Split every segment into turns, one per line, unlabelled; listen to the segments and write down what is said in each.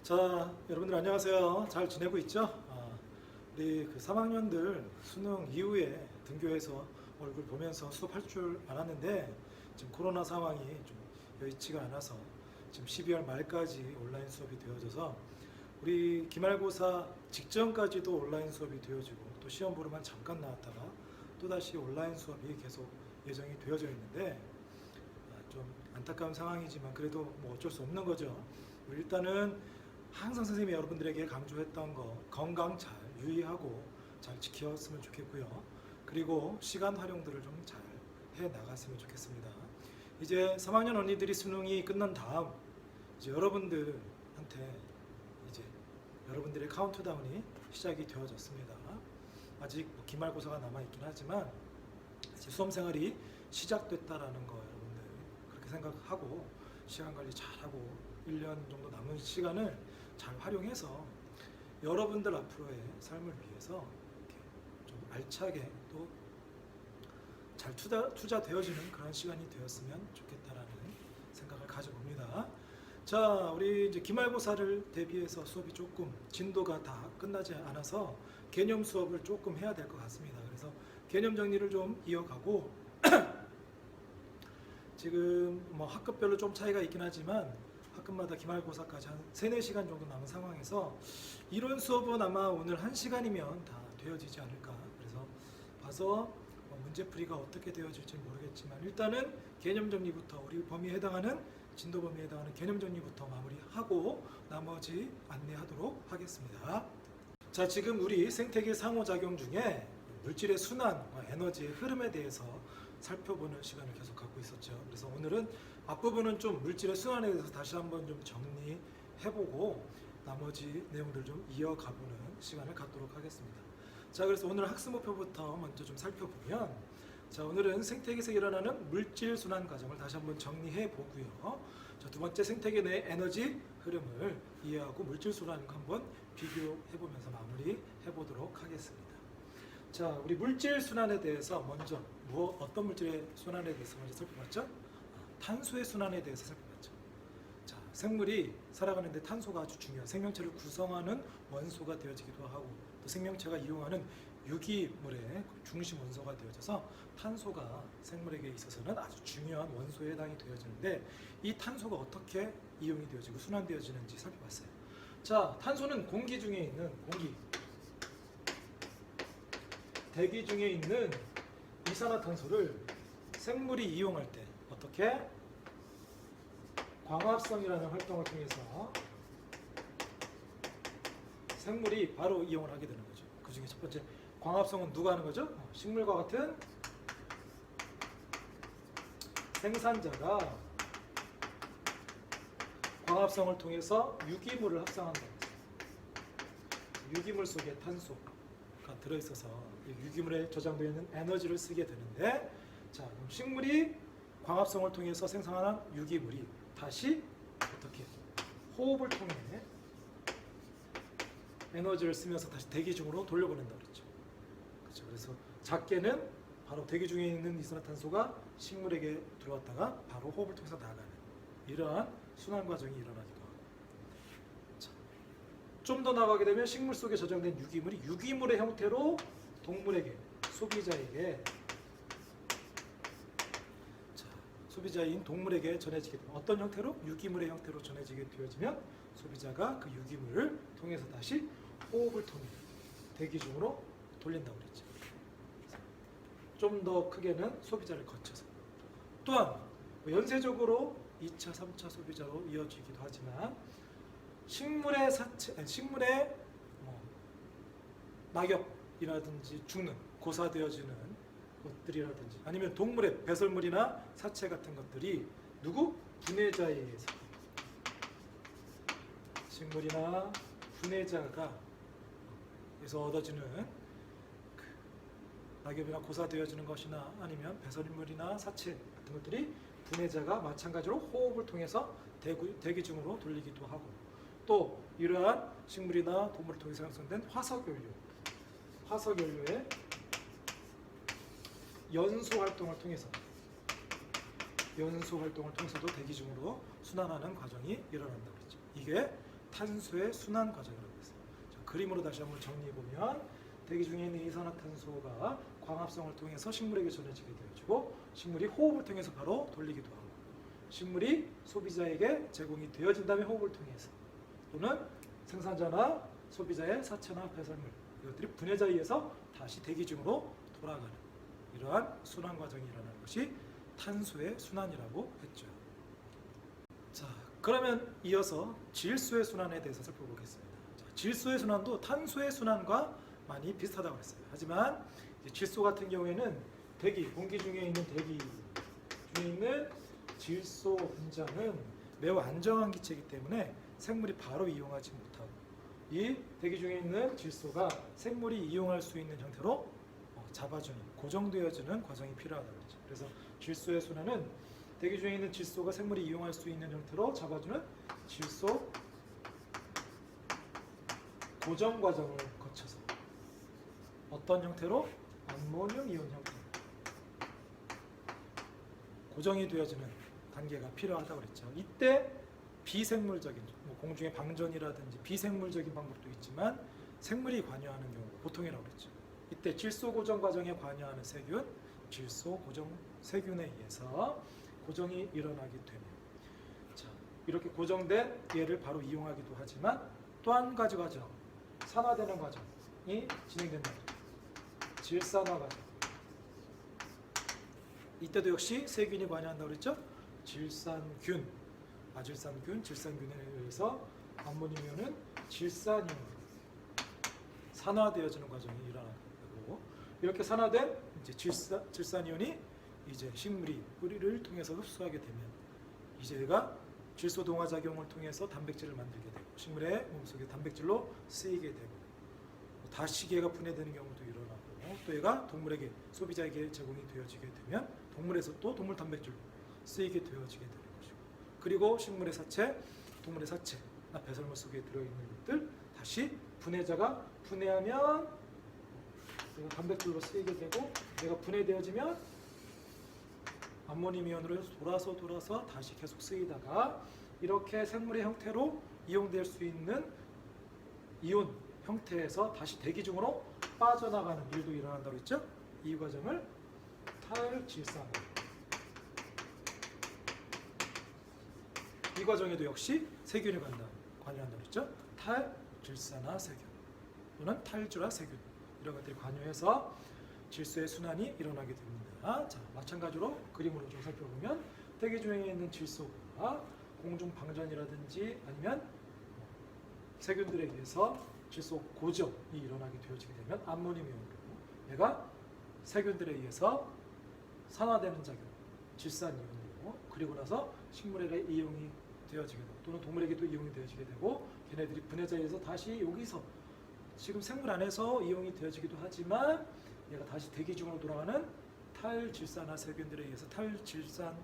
자, 여러분들 안녕하세요. 잘 지내고 있죠? 우리 3학년들 수능 이후에 등교해서 얼굴 보면서 수업할 줄 알았는데 지금 코로나 상황이 좀 여의치가 않아서 지금 12월 말까지 온라인 수업이 되어져서 우리 기말고사 직전까지도 온라인 수업이 되어지고 또 시험 보러만 잠깐 나왔다가 또다시 온라인 수업이 계속 예정이 되어져 있는데 좀 안타까운 상황이지만 그래도 뭐 어쩔 수 없는 거죠. 일단은 항상 선생님이 여러분들에게 강조했던 거 건강 잘 유의하고 잘 지켰으면 좋겠고요. 그리고 시간 활용들을 좀 잘 해 나갔으면 좋겠습니다. 이제 3학년 언니들이 수능이 끝난 다음 이제 여러분들한테 이제 여러분들의 카운트다운이 시작이 되어졌습니다. 아직 뭐 기말고사가 남아 있긴 하지만 이제 수험 생활이 시작됐다라는 거 여러분들 그렇게 생각하고 시간 관리 잘하고 1년 정도 남은 시간을 잘 활용해서 여러분들 앞으로의 삶을 위해서 이렇게 좀 알차게 또 잘 투자되어지는 그런 시간이 되었으면 좋겠다라는 생각을 가져봅니다. 자, 우리 이제 기말고사를 대비해서 수업이 조금 진도가 다 끝나지 않아서 개념 수업을 조금 해야 될 것 같습니다. 그래서 개념 정리를 좀 이어가고 지금 뭐 학급별로 좀 차이가 있긴 하지만 학급마다 기말고사까지 한 3-4시간 정도 남은 상황에서 이론 수업은 아마 오늘 1시간이면 다 되어지지 않을까. 그래서 봐서 문제풀이가 어떻게 되어질지 모르겠지만 일단은 개념 정리부터 우리 범위에 해당하는 진도 범위에 해당하는 개념 정리부터 마무리하고 나머지 안내하도록 하겠습니다. 자, 지금 우리 생태계 상호작용 중에 물질의 순환과 에너지의 흐름에 대해서 살펴보는 시간을 계속 갖고 있었죠. 그래서 오늘은 앞부분은 좀 물질의 순환에 대해서 다시 한번 좀 정리해보고 나머지 내용들 좀 이어가보는 시간을 갖도록 하겠습니다. 자, 그래서 오늘 학습 목표부터 먼저 좀 살펴보면 자, 오늘은 생태계에서 일어나는 물질 순환 과정을 다시 한번 정리해 보고요. 자, 두 번째 생태계 내 에너지 흐름을 이해하고 물질 순환과 한번 비교해 보면서 마무리해 보도록 하겠습니다. 자, 우리 물질 순환에 대해서 먼저 어떤 물질의 순환에 대해서 먼저 살펴봤죠? 탄소의 순환에 대해서 살펴봤죠. 자, 생물이 살아가는데 탄소가 아주 중요한 생명체를 구성하는 원소가 되어지기도 하고 또 생명체가 이용하는 유기물의 중심 원소가 되어져서 탄소가 생물에게 있어서는 아주 중요한 원소에 해당이 되어지는데 이 탄소가 어떻게 이용이 되어지고 순환되어지는지 살펴봤어요. 자, 탄소는 공기 중에 있는 대기 중에 있는 이산화탄소를 생물이 이용할 때 어떻게? 광합성이라는 활동을 통해서 생물이 바로 이용을 하게 되는 거죠. 그 중에 첫 번째 광합성은 누가 하는 거죠? 식물과 같은 생산자가 광합성을 통해서 유기물을 합성한다. 유기물 속에 탄소가 들어있어서 유기물에 저장되어 있는 에너지를 쓰게 되는데 자, 그럼 식물이 광합성을 통해서 생성하는 유기물이 다시 어떻게 호흡을 통해 에너지를 쓰면서 다시 대기 중으로 돌려보낸다고 그랬죠. 그렇죠. 그래서 작게는 바로 대기 중에 있는 이산화탄소가 식물에게 들어왔다가 바로 호흡을 통해서 나가는 이러한 순환 과정이 일어나기도 하고 좀 더 나가게 되면 식물 속에 저장된 유기물이 유기물의 형태로 동물에게 소비자에게 소비자인 동물에게 전해지게 됩니다. 어떤 형태로? 유기물의 형태로 전해지게 되어지면 소비자가 그 유기물을 통해서 다시 호흡을 통해 대기 중으로 돌린다고 그랬죠. 좀 더 크게는 소비자를 거쳐서 또한 연쇄적으로 2차, 3차 소비자로 이어지기도 하지만 식물의 낙엽이라든지 죽는 고사되어지는 것들이라든지 아니면 동물의 배설물이나 사체 같은 것들이 누구? 분해자에 의해서 식물이나 분해자가 에서 얻어지는 그 낙엽이나 고사되어지는 것이나 아니면 배설물이나 사체 같은 것들이 분해자가 마찬가지로 호흡을 통해서 대기 중으로 돌리기도 하고 또 이러한 식물이나 동물을 통해서 형성된 화석연료의 연소 활동을 통해서도 대기 중으로 순환하는 과정이 일어난다고 그랬죠. 이게 탄소의 순환 과정이라고 했어요. 자, 그림으로 다시 한번 정리해 보면 대기 중에 있는 이산화탄소가 광합성을 통해서 식물에게 전해지게 되어지고 식물이 호흡을 통해서 바로 돌리기도 하고 식물이 소비자에게 제공이 되어진 다음에 호흡을 통해서 또는 생산자나 소비자의 사체나 배설물 이것들이 분해자에 의해서 다시 대기 중으로 돌아가는 이러한 순환 과정이 일어나는 것이 탄소의 순환이라고 했죠. 자, 그러면 이어서 질소의 순환에 대해서 살펴보겠습니다. 자, 질소의 순환도 탄소의 순환과 많이 비슷하다고 했어요. 하지만 질소 같은 경우에는 대기, 공기 중에 있는 대기 중에 있는 질소 분자는 매우 안정한 기체이기 때문에 생물이 바로 이용하지 못하고 이 대기 중에 있는 질소가 생물이 이용할 수 있는 형태로 잡아주는, 고정되어지는 과정이 필요하다고 했죠. 그래서 질소의 순환은 대기 중에 있는 질소가 생물이 이용할 수 있는 형태로 잡아주는 질소 고정 과정을 거쳐서 어떤 형태로? 암모늄 이온 형태로 고정이 되어지는 단계가 필요하다고 그랬죠. 이때 비생물적인 공중의 방전이라든지 비생물적인 방법도 있지만 생물이 관여하는 경우가 보통이라고 그랬죠. 이때 질소 고정 과정에 관여하는 세균, 질소 고정 세균에 의해서 고정이 일어나게 되면 자, 이렇게 고정된 얘를 바로 이용하기도 하지만 또 한 가지 과정, 산화되는 과정이 진행된다. 질산화 과정. 이때도 역시 세균이 관여한다고 그랬죠. 질산균, 아질산균, 질산균에 의해서 암모늄이온은 질산이온으로 산화되어지는 과정이 일어나고 이렇게 산화된 이제 질산이온이 이제 식물이 뿌리를 통해서 흡수하게 되면 이제 얘가 질소 동화 작용을 통해서 단백질을 만들게 되고 식물의 몸속에 단백질로 쓰이게 되고 다시 얘가 분해되는 경우도 일어나고 또 얘가 동물에게 소비자에게 제공이 되어지게 되면 동물에서 또 동물 단백질로 쓰이게 되어지게 되는 것이고 그리고 식물의 사체, 동물의 사체나 배설물 속에 들어있는 것들 다시 분해자가 분해하면 얘가 단백질로 쓰이게 되고 얘가 분해되어지면 암모늄 이온으로 돌아서 다시 계속 쓰이다가 이렇게 생물의 형태로 이용될 수 있는 이온 형태에서 다시 대기 중으로 빠져나가는 일도 일어난다고 했죠. 이 과정을 탈질산화. 이 과정에도 역시 세균이 관여한다고 했죠. 탈질산화 세균 또는 탈주라 세균 이런 것들이 관여해서 질소의 순환이 일어나게 됩니다. 자, 마찬가지로 그림으로 좀 살펴보면 대기 중에 있는 질소가 공중 방전이라든지 아니면 세균들에 의해서 질소 고정이 일어나게 되어지게 되면 암모늄 이온으로 얘가 세균들에 의해서 산화되는 작용, 질산 이온으로 그리고 나서 식물에게 이용이 되어지게 되고 또는 동물에게도 이용이 되어지게 되고 걔네들이 분해자에 의해서 다시 여기서 지금 생물 안에서 이용이 되어지기도 하지만 얘가 다시 대기 중으로 돌아가는 탈질산화 세균들에 의해서 탈질산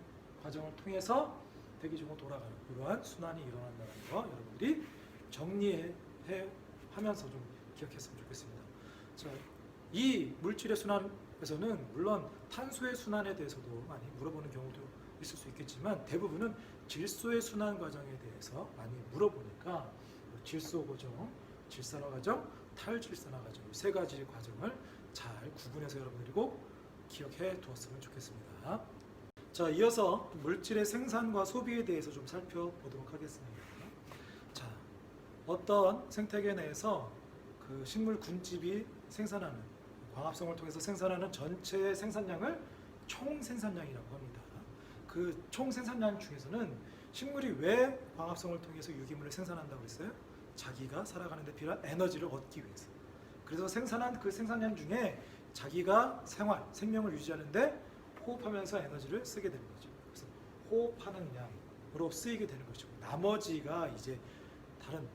과정을 통해서 대기 중으로 돌아가는 이러한 순환이 일어난다는 거 여러분들이 정리해 하면서 좀 기억했으면 좋겠습니다. 자, 이 물질의 순환에서는 물론 탄소의 순환에 대해서도 많이 물어보는 경우도 있을 수 있겠지만 대부분은 질소의 순환 과정에 대해서 많이 물어보니까 질소 고정, 질산화 과정, 탈질산화 과정 이 세 가지 과정을 잘 구분해서 여러분들이 꼭 기억해 두었으면 좋겠습니다. 자, 이어서 물질의 생산과 소비에 대해서 좀 살펴보도록 하겠습니다. 자, 어떤 생태계 내에서 그 식물 군집이 생산하는 광합성을 통해서 생산하는 전체 생산량을 총 생산량이라고 합니다. 그 총 생산량 중에서는 식물이 왜 광합성을 통해서 유기물을 생산한다고 했어요? 자기가 살아가는 데 필요한 에너지를 얻기 위해서. 그래서 생산한 그 생산량 중에 자기가 생명을 유지하는데 호흡하면서 에너지를 쓰게 되는 거죠. 그래서 호흡하는 양으로 쓰이게 되는 것이고 나머지가 이제 다른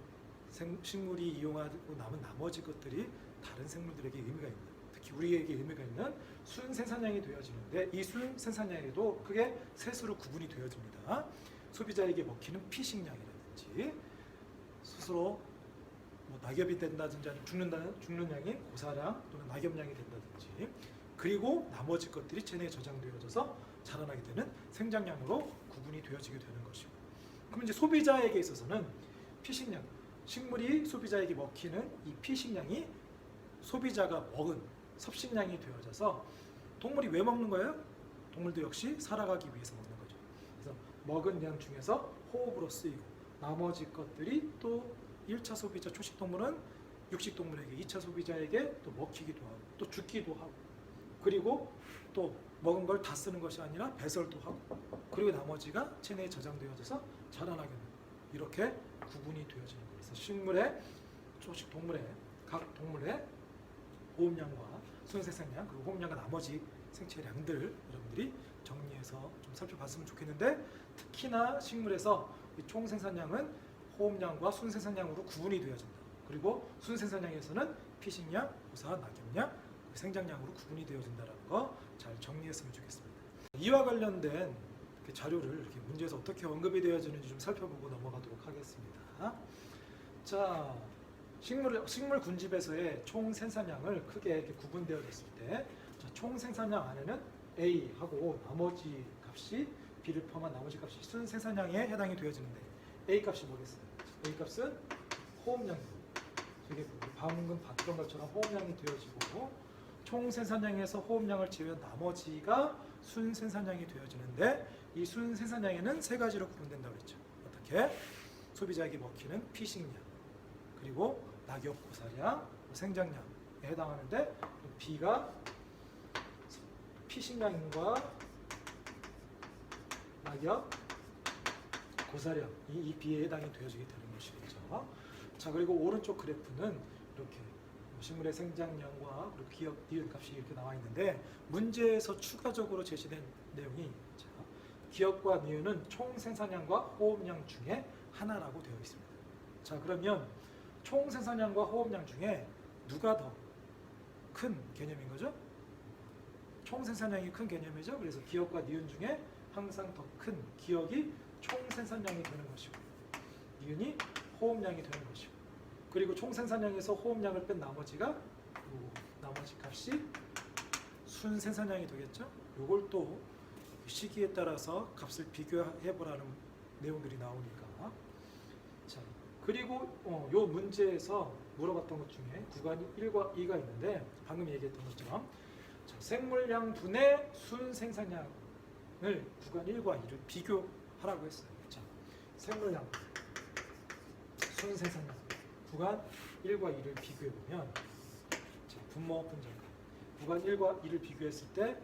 식물이 이용하고 남은 나머지 것들이 다른 생물들에게 의미가 있는, 특히 우리에게 의미가 있는 순 생산량이 되어지는데 이 순 생산량에도 크게 셋으로 구분이 되어집니다. 소비자에게 먹히는 피식량이라든지 스스로 낙엽이 된다든지 죽는 양이 고사량 또는 낙엽량이 된다든지 그리고 나머지 것들이 체내에 저장되어져서 자라나게 되는 생장량으로 구분이 되어지게 되는 것이고 그럼 이제 소비자에게 있어서는 피식량 식물이 소비자에게 먹히는 이 피식량이 소비자가 먹은 섭식량이 되어져서 동물이 왜 먹는 거예요? 동물도 역시 살아가기 위해서 먹는 거죠. 그래서 먹은 양 중에서 호흡으로 쓰이고 나머지 것들이 또 1차 소비자 초식동물은 육식동물에게 2차 소비자에게 또 먹히기도 하고 또 죽기도 하고 그리고 또 먹은 걸 다 쓰는 것이 아니라 배설도 하고 그리고 나머지가 체내에 저장되어져서 자라나게 되는 이렇게 구분이 되어지는 거예요. 그래서 식물의 초식동물의 각 동물의 호흡량과 순생산량 그리고 호흡량과 나머지 생체량들 여러분들이 정리해서 좀 살펴봤으면 좋겠는데 특히나 식물에서 이 총생산량은 호흡량과 순생산량으로 구분이 되어진다. 그리고 순생산량에서는 피식량, 고사, 낙엽량, 생장량으로 구분이 되어진다는 거 잘 정리했으면 좋겠습니다. 이와 관련된 자료를 이렇게 문제에서 어떻게 언급이 되어지는지 좀 살펴보고 넘어가도록 하겠습니다. 자, 식물 군집에서의 총 생산량을 크게 이렇게 구분되어졌을 때, 총 생산량 안에는 A하고 나머지 값이 B를 포함한 나머지 값이 순 생산량에 해당이 되어지는데 A 값이 뭐겠어요? A 값은 호흡량입니다. 이게 방금 봤던 것처럼 호흡량이 되어지고 총 생산량에서 호흡량을 제외한 나머지가 순 생산량이 되어지는데 이 순 생산량에는 세 가지로 구분된다고 그랬죠. 어떻게? 소비자에게 먹히는 피식량, 그리고 낙엽 고사량, 생장량에 해당하는데 B가 피식량과 낙엽 고사량 이 B에 해당이 되어지게 되는 것이겠죠. 자, 그리고 오른쪽 그래프는 이렇게 식물의 생장량과 그리고 기억, 니은 값이 이렇게 나와 있는데 문제에서 추가적으로 제시된 내용이 자, 기억과 니은은 총 생산량과 호흡량 중에 하나라고 되어 있습니다. 자, 그러면 총 생산량과 호흡량 중에 누가 더 큰 개념인 거죠? 총 생산량이 큰 개념이죠. 그래서 기억과 니은 중에 항상 더 큰 기억이 총 생산량이 되는 것이고 니은이 호흡량이 되는 것이고 그리고 총 생산량에서 호흡량을 뺀 나머지가 나머지 값이 순 생산량이 되겠죠. 이걸 또 시기에 따라서 값을 비교해 보라는 내용들이 나오니까 자 그리고 요 문제에서 물어봤던 것 중에 구간이 1과 2가 있는데 방금 얘기했던 것처럼 자, 생물량 분의 순 생산량을 구간 1과 2를 비교하라고 했어요. 자, 생물량 순 생산량 구간 1과 2를 비교해보면 자, 분모 분자가 구간 1과 2를 비교했을 때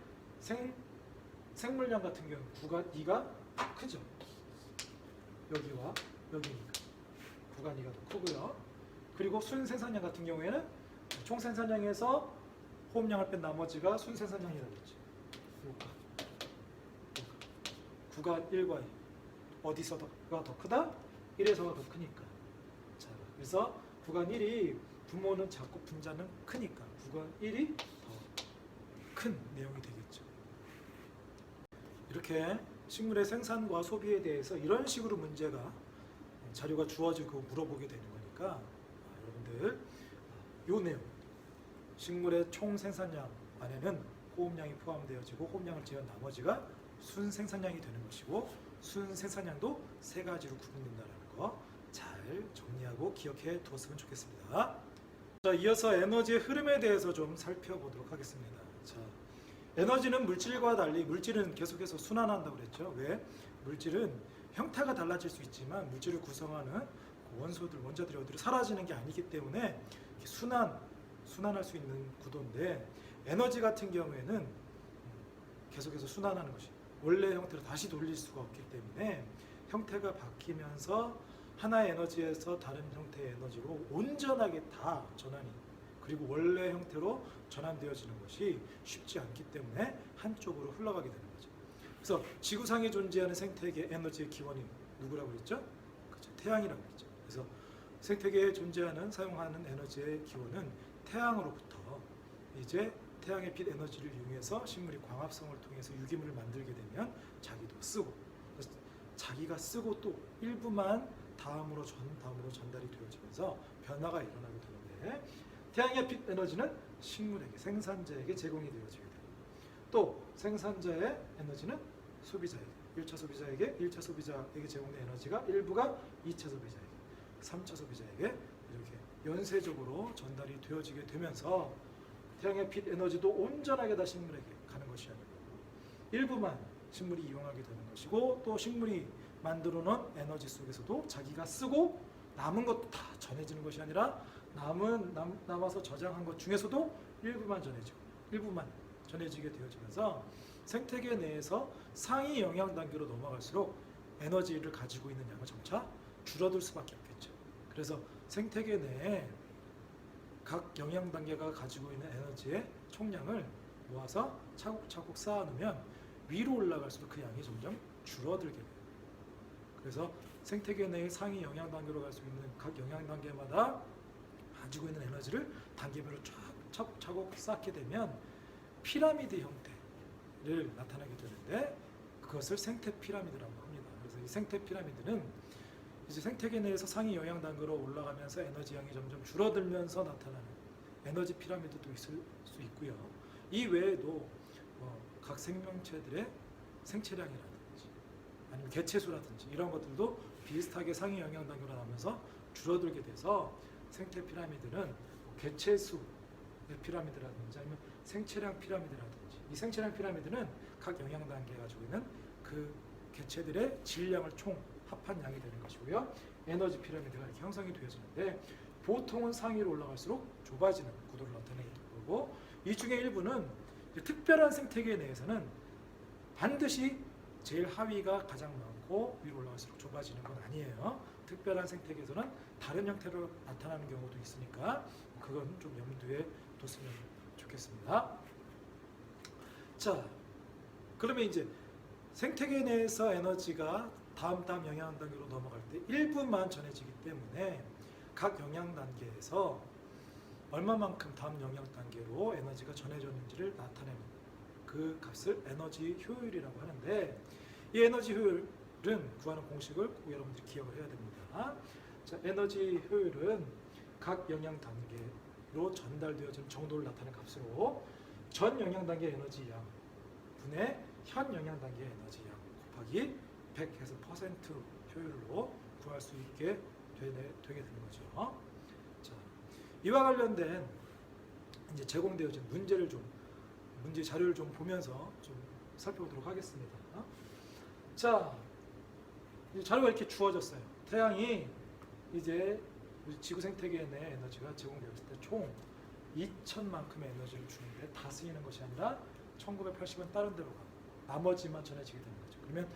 생물량 같은 경우는 구간 2가 크죠. 여기와 여기니까 구간 2가 더 크고요. 그리고 순생산량 같은 경우에는 총생산량에서 호흡량을 뺀 나머지가 순생산량이라고 했죠. 구간 1과 2 어디서가 더 크다? 1에서가 더 크니까. 자, 그래서 구간 1이 분모는 작고 분자는 크니까 구간 1이 더 큰 내용이 되겠죠. 이렇게 식물의 생산과 소비에 대해서 이런 식으로 문제가 자료가 주어지고 물어보게 되는 거니까 여러분들 요 내용 식물의 총 생산량 안에는 호흡량이 포함되어지고 호흡량을 제외한 나머지가 순 생산량이 되는 것이고 순 생산량도 세 가지로 구분된다는 거 잘 정리하고 기억해 두었으면 좋겠습니다. 자, 이어서 에너지의 흐름에 대해서 좀 살펴보도록 하겠습니다. 자, 에너지는 물질과 달리 물질은 계속해서 순환한다고 그랬죠. 왜? 물질은 형태가 달라질 수 있지만 물질을 구성하는 원소들, 원자들이 어디로 사라지는 게 아니기 때문에 순환할 수 있는 구도인데 에너지 같은 경우에는 계속해서 순환하는 것이 원래 형태로 다시 돌릴 수가 없기 때문에 형태가 바뀌면서 하나의 에너지에서 다른 형태의 에너지로 온전하게 다 전환이 그리고 원래 형태로 전환되어지는 것이 쉽지 않기 때문에 한쪽으로 흘러가게 되는 거죠. 그래서 지구상에 존재하는 생태계 에너지의 기원이 누구라고 그랬죠? 그렇죠. 태양이라고 그랬죠. 그래서 생태계에 존재하는 사용하는 에너지의 기원은 태양으로부터 이제 태양의 빛 에너지를 이용해서 식물이 광합성을 통해서 유기물을 만들게 되면 자기도 쓰고 자기가 쓰고 또 일부만 다음으로 전달이 되어지면서 변화가 일어나게 되는데 태양의 빛 에너지는 식물에게 생산자에게 제공이 되어지게 돼요. 또 생산자의 에너지는 소비자에게 1차 소비자에게 제공된 에너지가 일부가 2차 소비자에게 3차 소비자에게 이렇게 연쇄적으로 전달이 되어지게 되면서 태양의 빛 에너지도 온전하게 다 식물에게 가는 것이 아니고 일부만 식물이 이용하게 되는 것이고, 또 식물이 만들어 놓은 에너지 속에서도 자기가 쓰고 남은 것도 다 전해지는 것이 아니라 남아서 저장한 것 중에서도 일부만 전해지게 되어지면서 생태계 내에서 상위 영양 단계로 넘어갈수록 에너지를 가지고 있는 양은 점차 줄어들 수밖에 없겠죠. 그래서 생태계 내에 각 영양 단계가 가지고 있는 에너지의 총량을 모아서 차곡차곡 쌓아놓으면 위로 올라갈수록 그 양이 점점 줄어들게 돼요. 그래서 생태계 내의 상위 영양 단계로 갈 수 있는 각 영양 단계마다 가지고 있는 에너지를 단계별로 차곡차곡 쌓게 되면 피라미드 형태를 나타나게 되는데, 그것을 생태 피라미드라고 합니다. 그래서 이 생태 피라미드는 이제 생태계 내에서 상위 영양 단계로 올라가면서 에너지 양이 점점 줄어들면서 나타나는 에너지 피라미드도 있을 수 있고요. 이 외에도 각 생명체들의 생체량이라든지 아니면 개체수라든지 이런 것들도 비슷하게 상위 영양 단계로 나오면서 줄어들게 돼서 생태 피라미드는 개체수의 피라미드라든지 아니면 생체량 피라미드라든지, 이 생체량 피라미드는 각 영양 단계가 가지고 있는 그 개체들의 질량을 총 합한 양이 되는 것이고요. 에너지 피라미드가 이렇게 형성이 되어지는데, 보통은 상위로 올라갈수록 좁아지는 구도를 나타내게 되고, 이 중에 일부는 특별한 생태계 내에서는 반드시 제일 하위가 가장 많고 위로 올라갈수록 좁아지는 건 아니에요. 특별한 생태계에서는 다른 형태로 나타나는 경우도 있으니까 그건 좀 염두에 뒀으면 좋겠습니다. 자, 그러면 이제 생태계 내에서 에너지가 다음 영양 단계로 넘어갈 때 일부만 전해지기 때문에 각 영양 단계에서 얼마만큼 다음 영양 단계로 에너지가 전해졌는지를 나타내는 그 값을 에너지 효율이라고 하는데, 이 에너지 효율은 구하는 공식을 꼭 여러분들이 기억을 해야 됩니다. 자, 에너지 효율은 각 영양 단계로 전달되어지는 정도를 나타내는 값으로 전 영양 단계 에너지 양 분의 현 영양 단계 에너지 양 곱하기 100 해서 퍼센트 효율로 구할 수 있게 되게 되는 거죠. 자, 이와 관련된 이제 제공되어진 문제 자료를 좀 보면서 좀 살펴보도록 하겠습니다. 자, 자료가 이렇게 주어졌어요. 태양이 이제 지구 생태계 내 에너지가 제공되었을 때 총 2,000만큼의 에너지를 주는데 다 쓰이는 것이 아니라 1980은 다른 데로 가고 나머지만 전해지게 되는 거죠. 그러면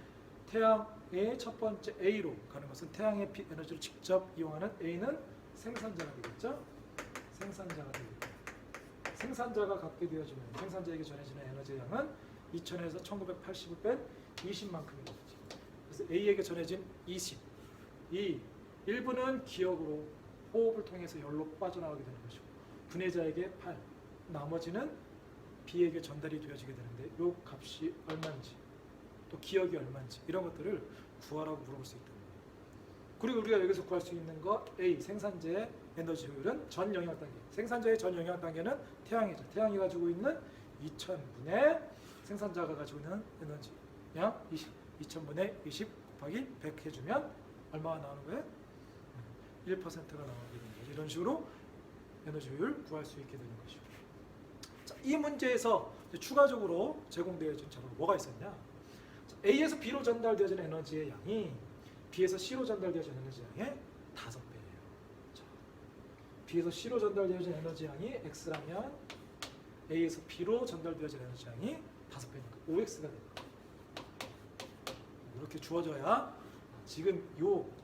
태양의 첫 번째 A로 가는 것은 태양의 빛 에너지를 직접 이용하는 A는 생산자가 되겠죠. 생산자가 되겠고, 생산자가 갖게 되어지면 생산자에게 전해지는 에너지 양은 2000에서 1980을 뺀 20만큼이 되겠죠. 그래서 A에게 전해진 20, 이 일부는 기억으로 호흡을 통해서 열로 빠져나가게 되는 것이고, 분해자에게 8, 나머지는 B에게 전달이 되어지게 되는데 이 값이 얼마인지, 또 기억이 얼마인지 이런 것들을 구하라고 물어볼 수 있다. 그리고 우리가 여기서 구할 수 있는 거 A, 생산자의 에너지 효율은 전 영양 단계. 생산자의 전 영양 단계는 태양이죠. 태양이 가지고 있는 2000분의 생산자가 가지고 있는 에너지 양 2000분의 20 곱하기 100 해주면 얼마가 나오는 거예요? 1%가 나오게 되는 거죠. 이런 식으로 에너지 효율 구할 수 있게 되는 것이고. 자, 이 문제에서 추가적으로 제공되어진 자료가 뭐가 있었냐? 자, A에서 B로 전달되어진 에너지의 양이 B에서 C로 전달되어진 에너지 양의 5배예요. 자, B에서 C로 전달되어진 에너지 양이 X라면 A에서 B로 전달되어진 에너지 양이 5배니까 5X가 됩니다. 이렇게 주어져야 지금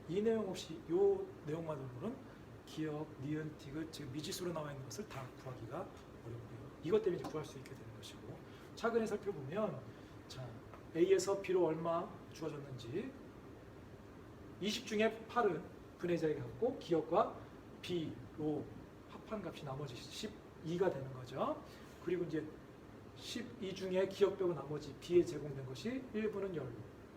이 내용 없이 이 내용만으로는 기억, 니은, 디귿 지금 미지수로 나와 있는 것을 다 구하기가 어렵고요. 이것 때문에 구할 수 있게 되는 것이고, 차근히 살펴보면 자, A에서 B로 얼마 주어졌는지 20 중에 8은 분해자에게 갔고 기억과 B로 합한 값이 나머지 12가 되는 거죠. 그리고 이제 12 중에 기억 빼고 나머지 B에 제공된 것이 1부는 열로,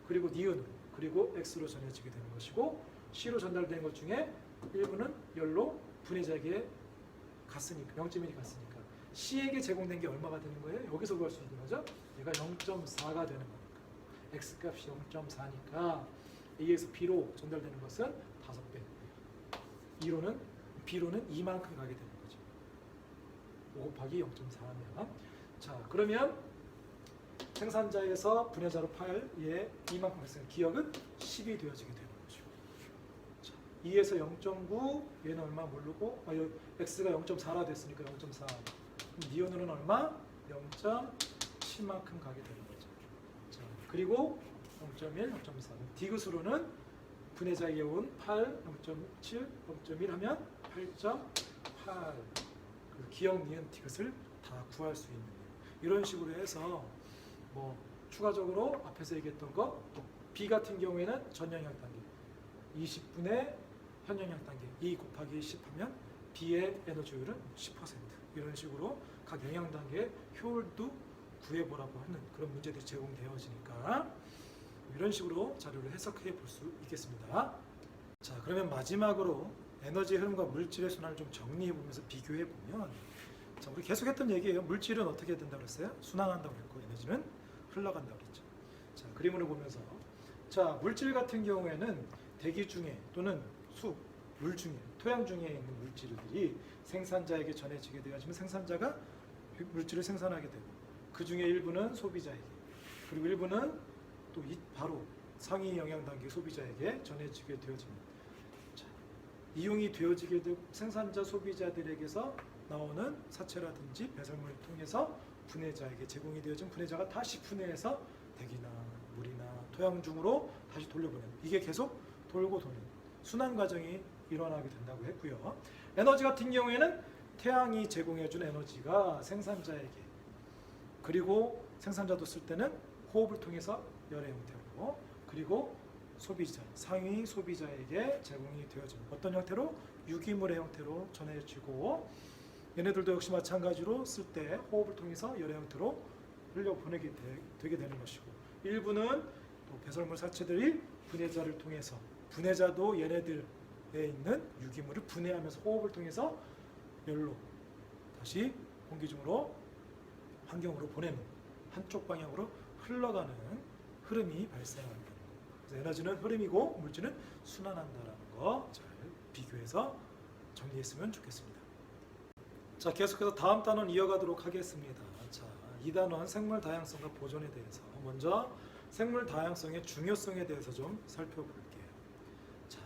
그리고 니은으로, 그리고 X로 전해지게 되는 것이고, C로 전달된 것 중에 1부는 열로 분해자에게 갔으니까 0.1이 갔으니까 C에게 제공된 게 얼마가 되는 거예요? 여기서 구할 수 있는 거죠. 얘가 0.4가 되는 거니까 X 값이 0.4니까 A에서 B로 전달되는 것은 5배. B로는 이만큼 가게 되는 거죠. 5 곱하기 0.4하면 자 그러면 생산자에서 분해자로 8에 이만큼 발생 기억은 10이 되어지게 되는 거죠. 자, 2에서 0.9 얘는 얼마 모르고 x가 0.4라 됐으니까 0.4 니온은 얼마? 0.7만큼 가게 되는 거죠. 자, 그리고 0.1, 0.4 디귿으로는 분해자 이온 8, 0.7, 0.1 하면 8.8 기억 니은 디귿을 다 구할 수 있는 이런 식으로 해서 뭐 추가적으로 앞에서 얘기했던 거 B 같은 경우에는 전영역 단계 20분의 현영역 단계 2 곱하기 10 하면 B의 에너지율은 10% 이런 식으로 각 영양 단계의 효율도 구해보라고 하는 그런 문제들이 제공되어지니까 이런 식으로 자료를 해석해 볼 수 있겠습니다. 자 그러면 마지막으로 에너지 흐름과 물질의 순환을 좀 정리해 보면서 비교해 보면 자 우리 계속했던 얘기예요. 물질은 어떻게 된다고 그랬어요? 순환한다고 그랬고 에너지는 흘러간다고 그랬죠. 자 그림으로 보면서 자 물질 같은 경우에는 대기 중에 또는 물 중에 토양 중에 있는 물질들이 생산자에게 전해지게 되어지면 생산자가 물질을 생산하게 되고 그 중에 일부는 소비자에게 그리고 일부는 또 바로 상위 영양 단계 소비자에게 전해지게 되어집니다. 자, 이용이 되어지게 되고 생산자 소비자들에게서 나오는 사체라든지 배설물을 통해서 분해자에게 제공이 되어진 분해자가 다시 분해해서 대기나 물이나 토양 중으로 다시 돌려보내는 이게 계속 돌고 도는 순환 과정이 일어나게 된다고 했고요. 에너지 같은 경우에는 태양이 제공해준 에너지가 생산자에게 그리고 생산자도 쓸 때는 호흡을 통해서 열의 형태로 그리고 소비자, 상위 소비자에게 제공이 되어집니다. 어떤 형태로? 유기물의 형태로 전해지고 얘네들도 역시 마찬가지로 쓸 때 호흡을 통해서 열의 형태로 흘려보내게 되게 되는 것이고 일부는 또 배설물 사체들이 분해자를 통해서 분해자도 얘네들에 있는 유기물을 분해하면서 호흡을 통해서 열로 다시 공기 중으로 환경으로 보내는 한쪽 방향으로 흘러가는 흐름이 발생합니다. 그래서 에너지는 흐름이고 물질은 순환한다라는 거 잘 비교해서 정리했으면 좋겠습니다. 자, 계속해서 다음 단원 이어가도록 하겠습니다. 자, 이 단원 생물 다양성과 보존에 대해서 먼저 생물 다양성의 중요성에 대해서 좀 살펴볼게요. 자,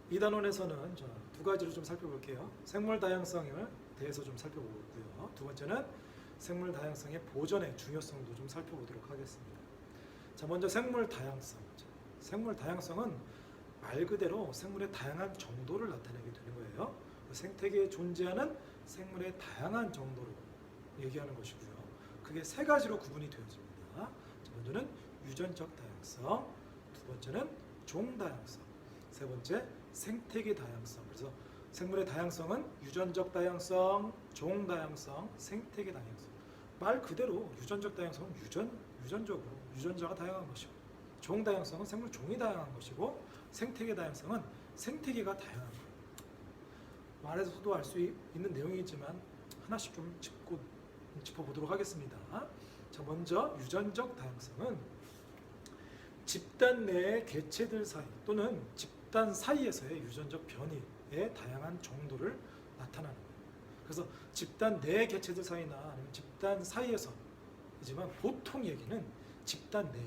이 단원에서는 두 가지를 좀 살펴볼게요. 생물 다양성에 대해서 좀 살펴보고요. 두 번째는 생물 다양성의 보존의 중요성도 좀 살펴보도록 하겠습니다. 자, 먼저 생물 다양성. 자, 생물 다양성은 말 그대로 생물의 다양한 정도를 나타내게 되는 거예요. 생태계에 존재하는 생물의 다양한 정도를 얘기하는 것이고요. 그게 세 가지로 구분이 되어집니다. 자, 먼저는 유전적 다양성, 두 번째는 종 다양성, 세 번째 생태계 다양성. 그래서 생물의 다양성은 유전적 다양성, 종 다양성, 생태계 다양성. 말 그대로 유전적 다양성은 유전적으로 유전자가 다양한 것이고, 종 다양성은 생물 종이 다양한 것이고, 생태계 다양성은 생태계가 다양한 거예요. 말에서도 알 수 있는 내용이지만 하나씩 좀 짚어보도록 하겠습니다. 자, 먼저 유전적 다양성은 집단 내의 개체들 사이 또는 집단 사이에서의 유전적 변이의 다양한 정도를 나타나는 거예요. 그래서 집단 내 개체들 사이나 아니면 집단 사이에서이지만 보통 얘기는 집단 내,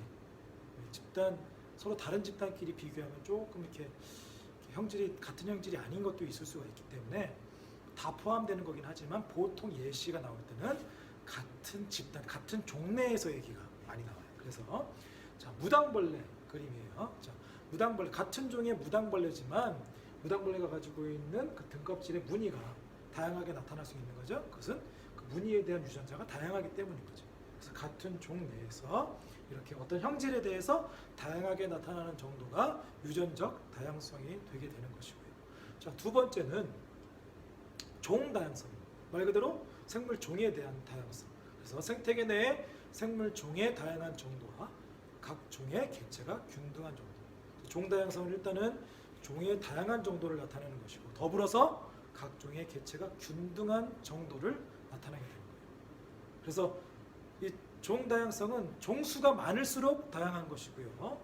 집단 서로 다른 집단끼리 비교하면 조금 이렇게 형질이 같은 형질이 아닌 것도 있을 수가 있기 때문에 다 포함되는 거긴 하지만 보통 예시가 나올 때는 같은 집단, 같은 종내에서 얘기가 많이 나와요. 그래서 자, 무당벌레 그림이에요. 자, 무당벌레 같은 종의 무당벌레지만 무당벌레가 가지고 있는 그 등껍질의 무늬가 다양하게 나타날 수 있는 거죠. 그것은 그 무늬에 대한 유전자가 다양하기 때문인 거죠. 그래서 같은 종 내에서 이렇게 어떤 형질에 대해서 다양하게 나타나는 정도가 유전적 다양성이 되게 되는 것이고요. 자, 두 번째는 종 다양성. 말 그대로 생물 종에 대한 다양성. 그래서 생태계 내에 생물 종의 다양한 정도와 각 종의 개체가 균등한 정도. 종 다양성은 일단은 종의 다양한 정도를 나타내는 것이고 더불어서 각 종의 개체가 균등한 정도를 나타내게 되는 거예요. 그래서 이 종 다양성은 종수가 많을수록 다양한 것이고요.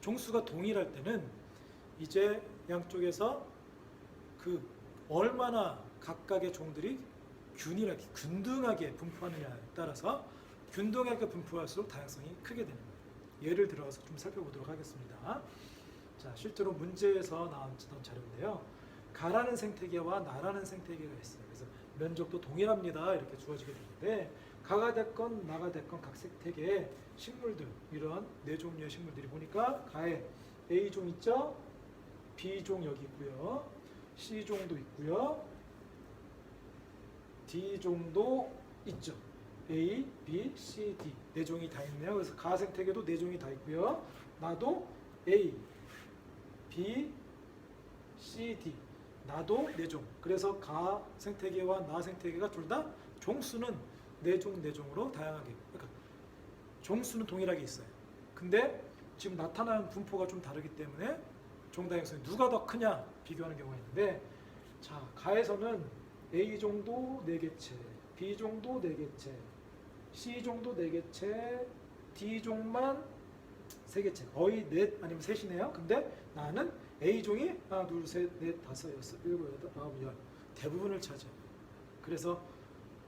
종수가 동일할 때는 이제 양쪽에서 그 얼마나 각각의 종들이 균일하게 균등하게 분포하느냐에 따라서 균등하게 분포할수록 다양성이 크게 되는 거예요. 예를 들어서 좀 살펴보도록 하겠습니다. 자, 실제로 문제에서 나왔던 자료인데요. 가라는 생태계와 나라는 생태계가 있어요. 그래서 면적도 동일합니다. 이렇게 주어지게 되는데 가가 됐건 나가 됐건 각 생태계의 식물들, 이런 네 종류의 식물들이 보니까 가에 A종 있죠? B종 여기 있고요. C종도 있고요. D종도 있죠. A, B, C, D 네 종이 다 있네요. 그래서 가 생태계도 네 종이 다 있고요. 나도 A, B, C, D 나도 네 종. 그래서 가 생태계와 나 생태계가 둘 다 종수는 네 종, 네 종으로 다양하게, 그러니까 종수는 동일하게 있어요. 근데 지금 나타나는 분포가 좀 다르기 때문에 종 다양성이 누가 더 크냐 비교하는 경우가 있는데, 자, 가에서는 A종도 4개체, B종도 4개체, C종도 4개체, D종만 3개체, 거의 넷 아니면 셋이네요. 근데 나는 A종이 하나, 둘, 셋, 넷, 다섯, 여섯, 일곱, 여덟, 아홉, 열 대부분을 차지해요. 그래서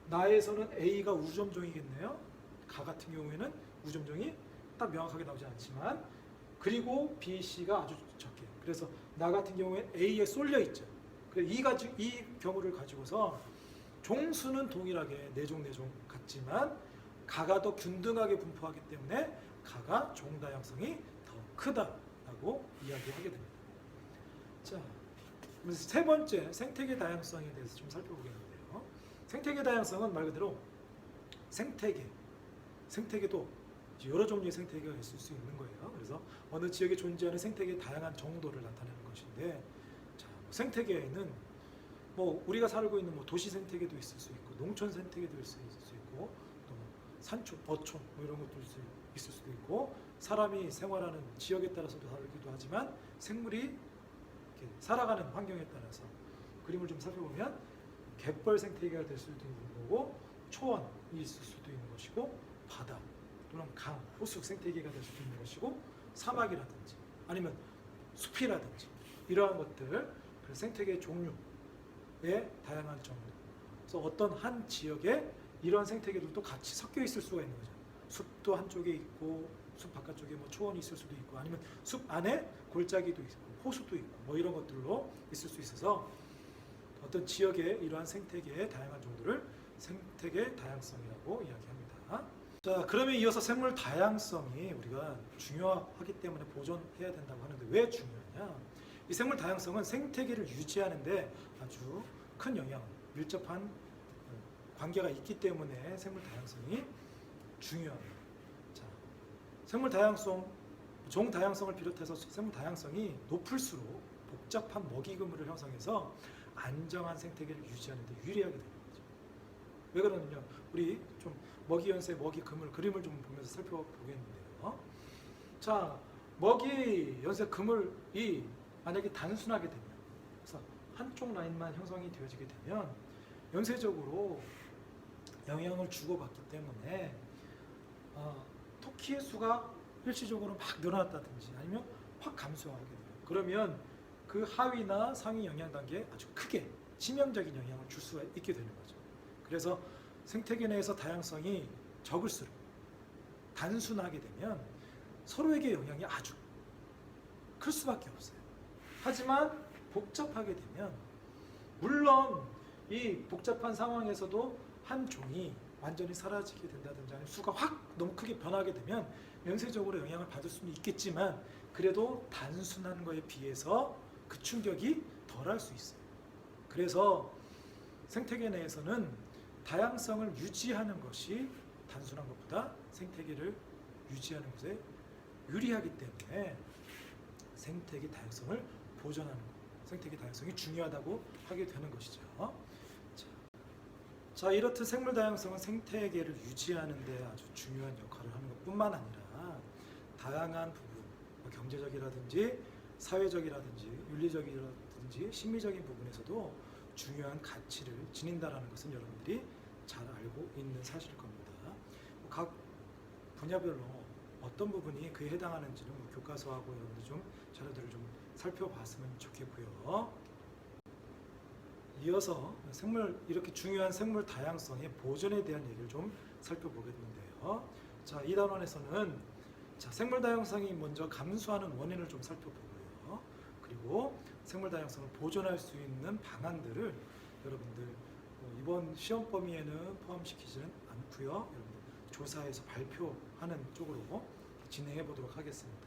나에서는 A가 우점종이겠네요. 가 같은 경우에는 우점종이 딱 명확하게 나오지 않지만, 그리고 B, C가 아주 적게. 그래서 나 같은 경우에 A에 쏠려 있죠. 이 경우를 가지고서 종수는 동일하게 네 종 같지만 가가 더 균등하게 분포하기 때문에 가가 종 다양성이 더 크다라고 이야기하게 됩니다. 자, 그래서 세 번째 생태계 다양성에 대해서 좀 살펴보겠는데요. 생태계 다양성은 말 그대로 생태계도 여러 종류의 생태계가 있을 수 있는 거예요. 그래서 어느 지역에 존재하는 생태계의 다양한 정도를 나타내는 것인데, 자, 생태계에는 뭐 우리가 살고 있는 뭐 도시 생태계도 있을 수 있고, 농촌 생태계도 있을 수 있고, 또 뭐 산촌, 어촌 뭐 이런 것도 있을 수도 있고, 사람이 생활하는 지역에 따라서도 다르기도 하지만 생물이 이렇게 살아가는 환경에 따라서 그림을 좀 살펴보면 갯벌 생태계가 될 수도 있는 거고, 초원이 있을 수도 있는 것이고, 바다 또는 강, 호수 생태계가 될 수도 있는 것이고, 사막이라든지 아니면 숲이라든지 이러한 것들, 그 생태계의 종류의 다양한 정도. 그래서 어떤 한 지역에 이런 생태계들도 같이 섞여 있을 수가 있는 거죠. 숲도 한쪽에 있고, 숲 바깥쪽에 뭐 초원이 있을 수도 있고, 아니면 숲 안에 골짜기도 있고, 호수도 있고, 뭐 이런 것들로 있을 수 있어서 어떤 지역의 이러한 생태계의 다양한 정도를 생태계 다양성이라고 이야기합니다. 자, 그러면 이어서 생물 다양성이 우리가 중요하기 때문에 보존해야 된다고 하는데 왜 중요하냐? 이 생물 다양성은 생태계를 유지하는데 아주 큰 영향, 밀접한 관계가 있기 때문에 생물 다양성이 중요합니다. 자, 생물 다양성, 종 다양성을 비롯해서 생물 다양성이 높을수록 복잡한 먹이 그물을 형성해서 안정한 생태계를 유지하는 데 유리하게 되는 거죠. 왜 그러냐면 우리 좀 먹이 연쇄, 먹이 그물 그림을 좀 보면서 살펴보겠는데요. 자, 먹이 연쇄 그물이 만약에 단순하게 되면, 그래서 한쪽 라인만 형성이 되어지게 되면 연쇄적으로 영향을 주고받기 때문에 토끼의 수가 일시적으로 막 늘어났다든지 아니면 확 감소하게 돼요. 그러면 그 하위나 상위 영양 단계에 아주 크게 치명적인 영향을 줄 수가 있게 되는 거죠. 그래서 생태계 내에서 다양성이 적을수록 단순하게 되면 서로에게 영향이 아주 클 수밖에 없어요. 하지만 복잡하게 되면, 물론 이 복잡한 상황에서도 한 종이 완전히 사라지게 된다든지 아니면 수가 확 너무 크게 변하게 되면 연쇄적으로 영향을 받을 수는 있겠지만, 그래도 단순한 거에 비해서 그 충격이 덜할 수 있어요. 그래서 생태계 내에서는 다양성을 유지하는 것이 단순한 것보다 생태계를 유지하는 것에 유리하기 때문에 생태계 다양성을 보존하는 것, 생태계 다양성이 중요하다고 하게 되는 것이죠. 자, 이렇듯 생물 다양성은 생태계를 유지하는 데 아주 중요한 역할을 하는 것뿐만 아니라 다양한 부분, 경제적이라든지 사회적이라든지 윤리적이라든지 심리적인 부분에서도 중요한 가치를 지닌다는 것은 여러분들이 잘 알고 있는 사실일 겁니다. 각 분야별로 어떤 부분이 그에 해당하는지는 교과서하고 여러분들 좀 자료들을 좀 살펴봤으면 좋겠고요. 이어서 이렇게 중요한 생물 다양성의 보존에 대한 얘기를 좀 살펴보겠는데요. 자, 이 단원에서는 생물 다양성이 먼저 감소하는 원인을 좀 살펴보고요. 그리고 생물 다양성을 보존할 수 있는 방안들을 여러분들 이번 시험 범위에는 포함시키지는 않고요. 여러분들 조사해서 발표하는 쪽으로 진행해 보도록 하겠습니다.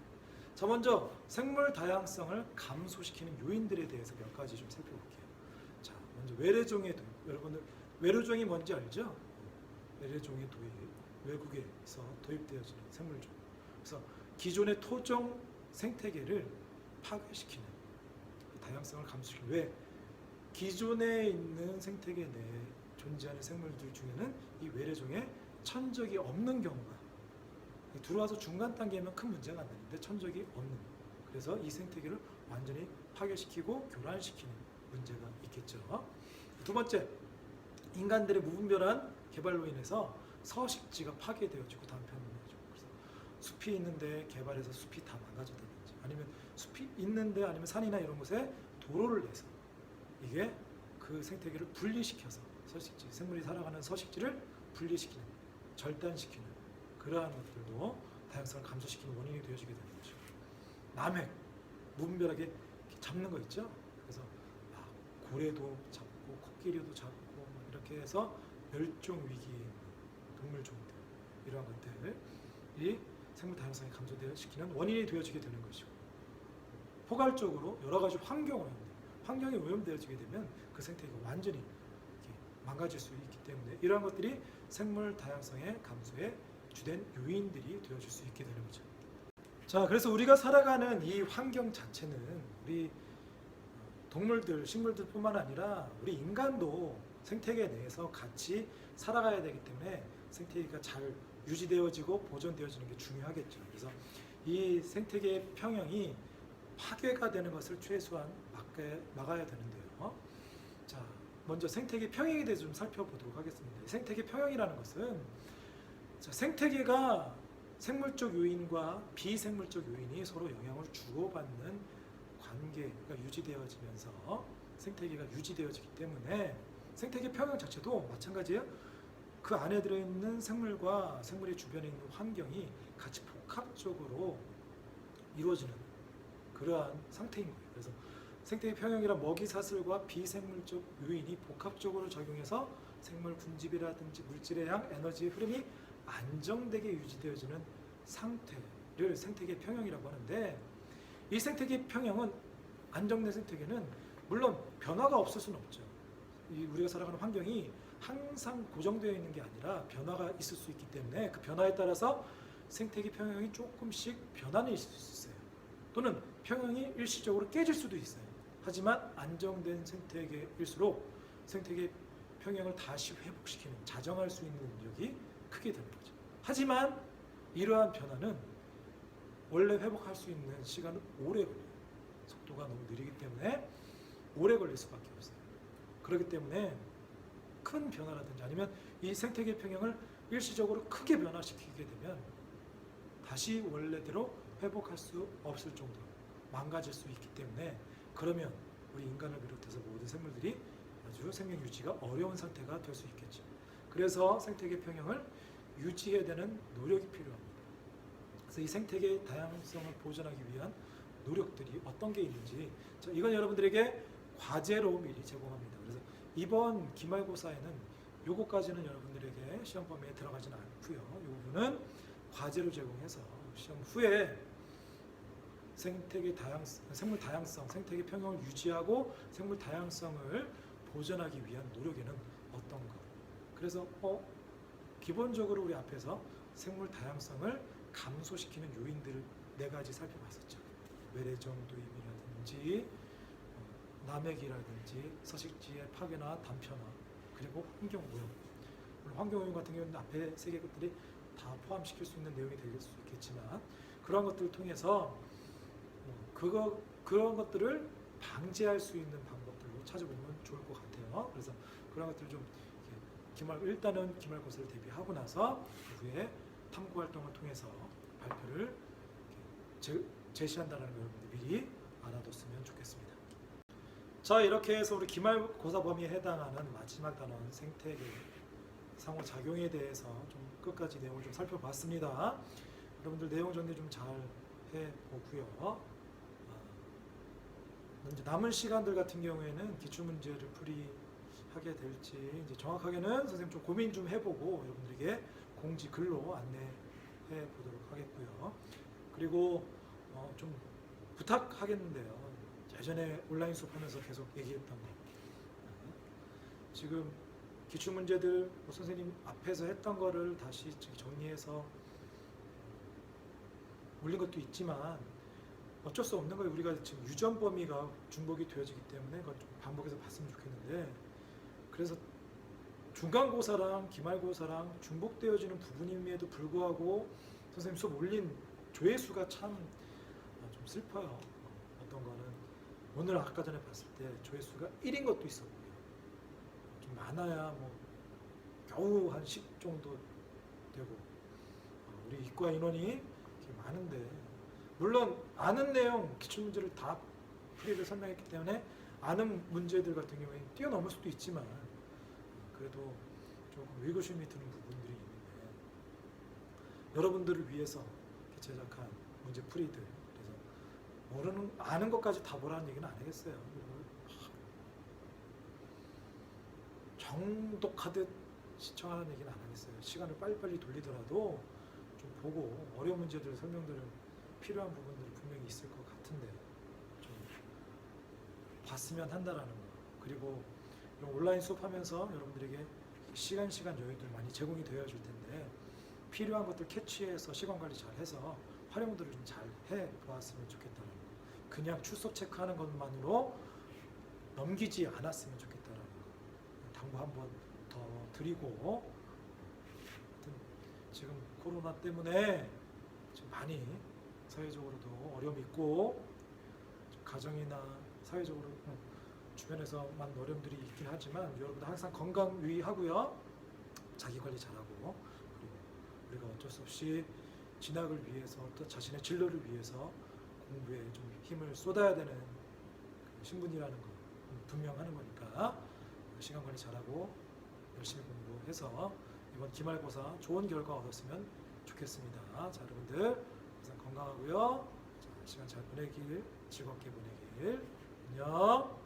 자, 먼저 생물 다양성을 감소시키는 요인들에 대해서 몇 가지 좀 살펴볼게요. 자, 먼저 외래종의 도입. 여러분들 외래종이 뭔지 알죠? 외래종의 도입. 외국에서 도입되어지는 생물종. 그래서 기존의 토종 생태계를 파괴시키는 다양성을 감소시키는. 왜? 기존에 있는 생태계 내에 존재하는 생물들 중에는 이 외래종에 천적이 없는 경우가, 들어와서 중간 단계면 큰 문제가 안 되는데 천적이 없는, 그래서 이 생태계를 완전히 파괴시키고 교란시키는 문제가 있겠죠. 두 번째, 인간들의 무분별한 개발로 인해서 서식지가 파괴되어지고 단편화되죠. 그래서 숲이 있는데 개발해서 숲이 다 망가졌다든지, 아니면 숲이 있는데 아니면 산이나 이런 곳에 도로를 내서 이게 그 생태계를 분리시켜서 서식지, 생물이 살아가는 서식지를 분리시키는, 절단시키는 그러한 것들도 다양성을 감소시키는 원인이 되어지게 되는 거죠. 남획, 무분별하게 잡는 거 있죠. 그래서 고래도 잡고 코끼리도 잡고 이렇게 해서 멸종 위기에 있는 동물종들, 이러한 것들이 생물 다양성이 감소시키는 원인이 되어지게 되는 것이고, 포괄적으로 여러 가지 환경이 오염되어지게 되면 그 생태계가 완전히 망가질 수 있기 때문에 이러한 것들이 생물 다양성의 감소에 주된 요인들이 되어질 수 있게 되는 거죠. 자, 그래서 우리가 살아가는 이 환경 자체는 우리 동물들, 식물들뿐만 아니라 우리 인간도 생태계 내에서 같이 살아가야 되기 때문에 생태계가 잘 유지되어지고 보존되어지는 게 중요하겠죠. 그래서 이 생태계의 평형이 파괴가 되는 것을 최소한 막아야 되는데요. 자, 먼저 생태계 평형에 대해서 좀 살펴보도록 하겠습니다. 생태계 평형이라는 것은 생태계가 생물적 요인과 비생물적 요인이 서로 영향을 주고받는 관계가 유지되어지면서 생태계가 유지되어지기 때문에 생태계 평형 자체도 마찬가지예요. 그 안에 들어있는 생물과 생물의 주변에 있는 환경이 같이 복합적으로 이루어지는 그러한 상태인 거예요. 그래서 생태계 평형이란 먹이 사슬과 비생물적 요인이 복합적으로 작용해서 생물 군집이라든지 물질의 양, 에너지의 흐름이 안정되게 유지되어지는 상태를 생태계 평형이라고 하는데, 이 생태계 평형은, 안정된 생태계는 물론 변화가 없을 수는 없죠. 우리가 살아가는 환경이 항상 고정되어 있는 게 아니라 변화가 있을 수 있기 때문에 그 변화에 따라서 생태계 평형이 조금씩 변화는 있을 수 있어요. 또는 평형이 일시적으로 깨질 수도 있어요. 하지만 안정된 생태계일수록 생태계 평형을 다시 회복시키는, 자정할 수 있는 능력이 크게 되는 거죠. 하지만 이러한 변화는 원래 회복할 수 있는 시간은 오래 걸려요. 속도가 너무 느리기 때문에 오래 걸릴 수밖에 없어요. 그렇기 때문에 큰 변화라든지 아니면 이 생태계 평형을 일시적으로 크게 변화시키게 되면 다시 원래대로 회복할 수 없을 정도로 망가질 수 있기 때문에, 그러면 우리 인간을 비롯해서 모든 생물들이 아주 생명 유지가 어려운 상태가 될 수 있겠죠. 그래서 생태계 평형을 유지해야 되는 노력이 필요합니다. 그래서 이 생태계 다양성을 보존하기 위한 노력들이 어떤 게 있는지, 이건 여러분들에게 과제로 미리 제공합니다. 그래서 이번 기말고사에는 요거까지는 여러분들에게 시험 범위에 들어가지는 않고요. 이 부분은 과제로 제공해서 시험 후에 생물 다양성, 생태계 평형을 유지하고 생물 다양성을 보존하기 위한 노력에는 어떤 것. 그래서 기본적으로 우리 앞에서 생물 다양성을 감소시키는 요인들을 4가지 살펴봤었죠. 외래종 도입이라든지 남획이라든지 서식지의 파괴나 단편화, 그리고 환경오염. 물론 환경오염 같은 경우는 앞에 3개 것들이 다 포함시킬 수 있는 내용이 될 수 있겠지만, 그런 것들을 통해서 그런 것들을 방지할 수 있는 방법들로 찾아보면 좋을 것 같아요. 그래서 그런 것들을 좀 일단은 기말고사를 대비하고 나서 그 후에 탐구 활동을 통해서 발표를 제시한다는 걸 여러분들 미리 알아뒀으면 좋겠습니다. 자, 이렇게 해서 우리 기말고사 범위에 해당하는 마지막 단원 생태계 상호작용에 대해서 좀 끝까지 내용을 좀 살펴봤습니다. 여러분들 내용 정리 좀 잘 해보고요. 이제 남은 시간들 같은 경우에는 기출문제를 풀이하게 될지 이제 정확하게는 선생님 좀 고민 좀 해보고 여러분들에게 공지 글로 안내해 보도록 하겠고요. 그리고 좀 부탁하겠는데요. 예전에 온라인 수업하면서 계속 얘기했던 거. 지금 기출문제들 선생님 앞에서 했던 거를 다시 정리해서 올린 것도 있지만 어쩔 수 없는 거예요. 우리가 지금 유전 범위가 중복이 되어지기 때문에 그걸 좀 반복해서 봤으면 좋겠는데, 그래서 중간고사랑 기말고사랑 중복되어지는 부분임에도 불구하고 선생님 수업 올린 조회수가 참 좀 슬퍼요. 어떤 거는 오늘 아까 전에 봤을 때 조회수가 1인 것도 있었고요. 좀 많아야 뭐 겨우 한 10 정도 되고, 우리 이과 인원이 이렇게 많은데, 물론 아는 내용 기출문제를 다 풀이를 설명했기 때문에 아는 문제들 같은 경우에 뛰어넘을 수도 있지만 그래도 조금 의구심이 드는 부분들이 있는데, 여러분들을 위해서 제작한 문제 풀이들, 그래서 아는 것까지 다 보라는 얘기는 안 하겠어요. 정독하듯 시청하는 얘기는 안 하겠어요. 시간을 빨리빨리 돌리더라도 좀 보고 어려운 문제들 설명들은 필요한 부분들이 분명히 있을 것 같은데 좀 봤으면 한다라는 거. 그리고 온라인 수업하면서 여러분들에게 시간 여유들 많이 제공이 되어질 텐데 필요한 것들 캐치해서 시간 관리 잘 해서 활용들을 좀 잘 해 보았으면 좋겠다는 거. 그냥 출석 체크하는 것만으로 넘기지 않았으면 좋겠다는 거. 당부 한번 더 드리고, 하여튼 지금 코로나 때문에 지금 많이 사회적으로도 어려움이 있고 가정이나 사회적으로 주변에서만 어려움들이 있긴 하지만 여러분들 항상 건강 유의하고요. 자기 관리 잘하고, 그리고 우리가 어쩔 수 없이 진학을 위해서 또 자신의 진로를 위해서 공부에 좀 힘을 쏟아야 되는 신분이라는 거 분명하는 거니까 시간 관리 잘하고 열심히 공부해서 이번 기말고사 좋은 결과 얻었으면 좋겠습니다. 자, 여러분들 항상 건강하고요. 자, 시간 잘 보내길, 즐겁게 보내길. 안녕.